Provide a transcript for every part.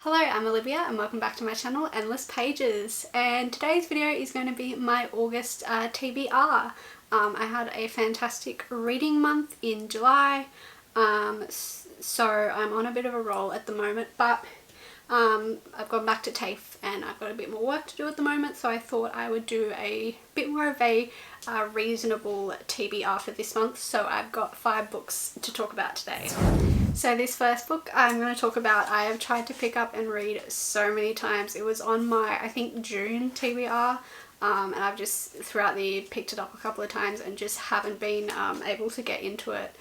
Hello, I'm Olivia and welcome back to my channel Endless Pages, and today's video is going to be my August TBR. I had a fantastic reading month in July, so I'm on a bit of a roll at the moment, but I've gone back to TAFE and I've got a bit more work to do at the moment, so I thought I would do a bit more of a reasonable TBR for this month. So I've got 5 books to talk about today. So this first book I'm going to talk about, I have tried to pick up and read so many times. It was on my, I think, June TBR, and I've just throughout the year picked it up a couple of times and just haven't been able to get into it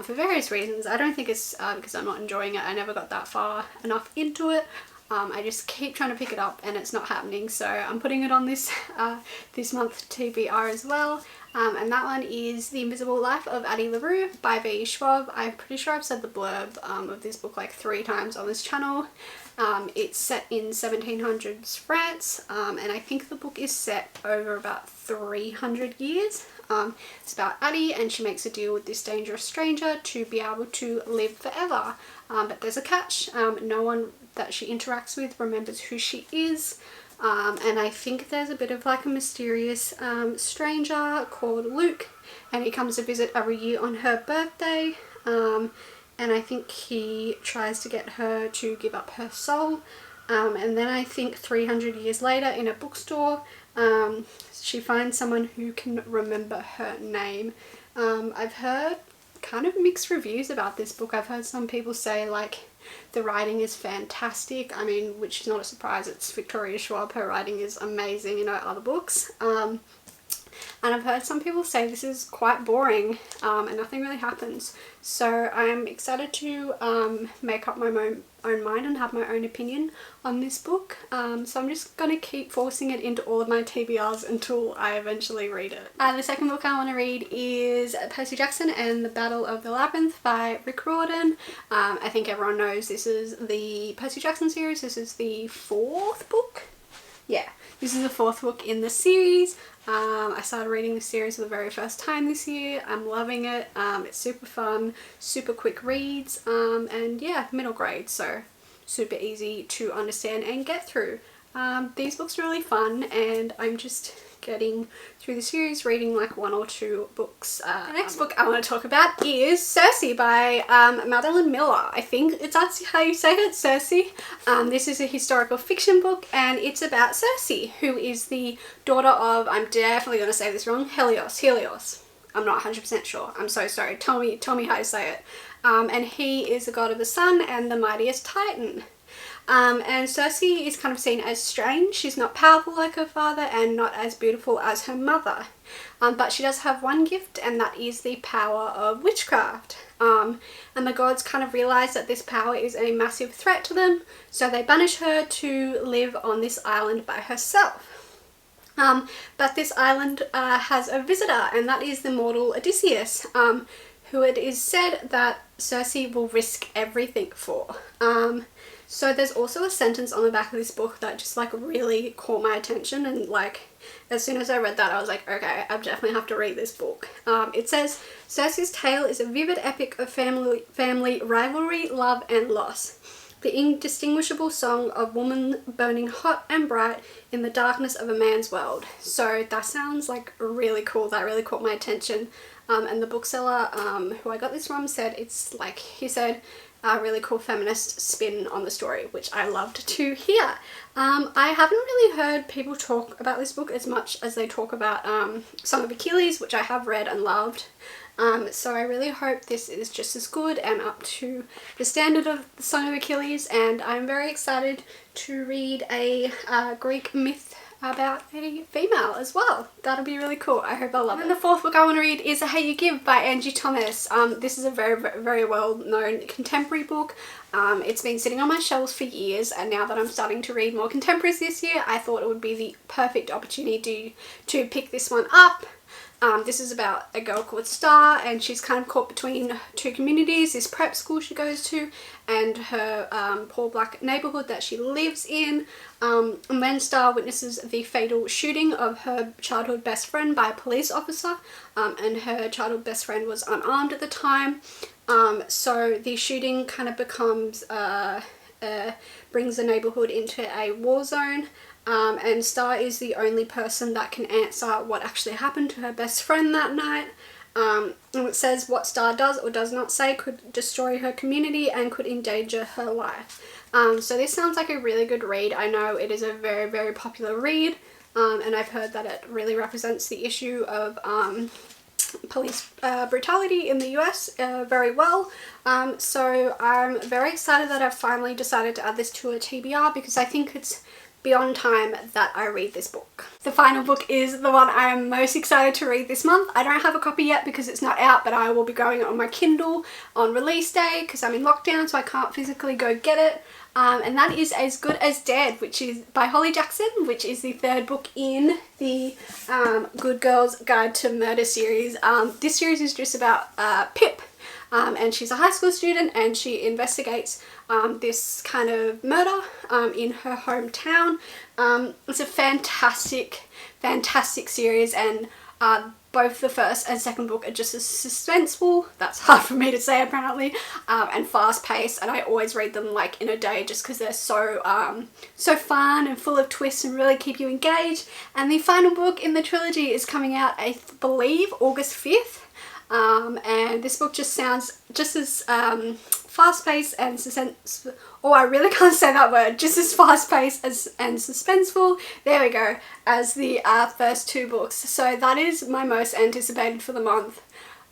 for various reasons. I don't think it's because I'm not enjoying it. I never got that far enough into it. I just keep trying to pick it up and it's not happening, so I'm putting it on this this month TBR as well. And that one is The Invisible Life of Addie LaRue by V. Schwab. I'm pretty sure I've said the blurb of this book like 3 times on this channel. It's set in 1700s France, and I think the book is set over about 300 years. It's about Addie, and she makes a deal with this dangerous stranger to be able to live forever. But there's a catch. No one that she interacts with remembers who she is. And I think there's a bit of like a mysterious stranger called Luke, and he comes to visit every year on her birthday. And I think he tries to get her to give up her soul. And then I think 300 years later in a bookstore, she finds someone who can remember her name. I've heard kind of mixed reviews about this book. I've heard some people say like the writing is fantastic. I mean, which is not a surprise, it's Victoria Schwab. Her writing is amazing in her other books. And I've heard some people say this is quite boring and nothing really happens. So I'm excited to make up my own mind and have my own opinion on this book. So I'm just going to keep forcing it into all of my TBRs until I eventually read it. The second book I want to read is Percy Jackson and the Battle of the Labyrinth by Rick Riordan. I think everyone knows this is the Percy Jackson series. This is the 4th book. Yeah, this is the 4th book in the series. I started reading the series for the very first time this year. I'm loving it. It's super fun, super quick reads, and yeah, middle grade, so super easy to understand and get through. These books are really fun, and I'm just getting through the series, reading like 1 or 2 books. The next book I want to talk about is Circe by Madeline Miller. I think that's how you say it, Circe. This is a historical fiction book, and it's about Circe, who is the daughter of, I'm definitely going to say this wrong, Helios. I'm not 100% sure. I'm so sorry. Tell me how to say it. And he is the god of the sun and the mightiest titan. And Circe is kind of seen as strange. She's not powerful like her father and not as beautiful as her mother. But she does have one gift, and that is the power of witchcraft. And the gods kind of realize that this power is a massive threat to them, so they banish her to live on this island by herself. But this island has a visitor, and that is the mortal Odysseus, who it is said that Circe will risk everything for. So there's also a sentence on the back of this book that just like really caught my attention, and like as soon as I read that I was like, okay, I definitely have to read this book. It says, Circe's tale is a vivid epic of family rivalry, love and loss. The indistinguishable song of woman burning hot and bright in the darkness of a man's world. So that sounds like really cool. That really caught my attention. And the bookseller who I got this from said it's like, he said, a really cool feminist spin on the story, which I loved to hear. I haven't really heard people talk about this book as much as they talk about Song of Achilles, which I have read and loved. So I really hope this is just as good and up to the standard of the Song of Achilles, and I'm very excited to read a Greek myth about a female as well. That'll be really cool. I hope I love it. And the 4th book I want to read is Hey You Give by Angie Thomas. This is a very well known contemporary book. It's been sitting on my shelves for years, and now that I'm starting to read more contemporaries this year, I thought it would be the perfect opportunity to pick this one up. This is about a girl called Star, and she's kind of caught between 2 communities, this prep school she goes to and her poor black neighbourhood that she lives in. And then Star witnesses the fatal shooting of her childhood best friend by a police officer, and her childhood best friend was unarmed at the time. So the shooting kind of becomes brings the neighborhood into a war zone. And Star is the only person that can answer what actually happened to her best friend that night. And it says what Star does or does not say could destroy her community and could endanger her life. So this sounds like a really good read. I know it is a very, very popular read, and I've heard that it really represents the issue of police brutality in the US very well. So I'm very excited that I've finally decided to add this to a TBR, because I think it's beyond time that I read this book. The final book is the one I am most excited to read this month. I don't have a copy yet because it's not out, but I will be going on my Kindle on release day because I'm in lockdown, so I can't physically go get it. And that is As Good as Dead, which is by Holly Jackson, which is the third book in the Good Girls Guide to Murder series. This series is just about Pip. And she's a high school student, and she investigates this kind of murder in her hometown. It's a fantastic, fantastic series, and both the first and second book are just as suspenseful, that's hard for me to say apparently, and fast paced, and I always read them like in a day just because they're so fun and full of twists and really keep you engaged. And the final book in the trilogy is coming out, I believe, August 5th. And this book just sounds just as fast-paced and I really can't say that word, just as fast-paced and suspenseful, there we go, as the first two books. So that is my most anticipated for the month.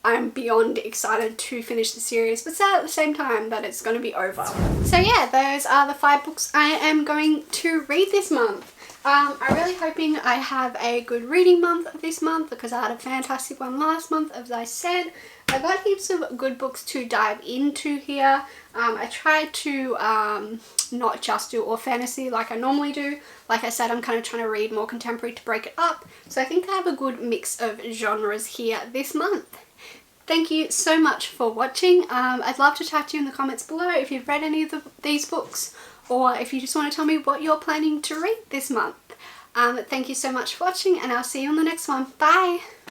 I'm beyond excited to finish the series, but sad at the same time that it's going to be over. So yeah, those are the 5 books I am going to read this month. I'm really hoping I have a good reading month this month, because I had a fantastic one last month, as I said. I got heaps of good books to dive into here. I tried to not just do all fantasy like I normally do. Like I said, I'm kind of trying to read more contemporary to break it up. So I think I have a good mix of genres here this month. Thank you so much for watching. I'd love to chat to you in the comments below if you've read any of these books, or if you just want to tell me what you're planning to read this month. Thank you so much for watching, and I'll see you on the next one. Bye!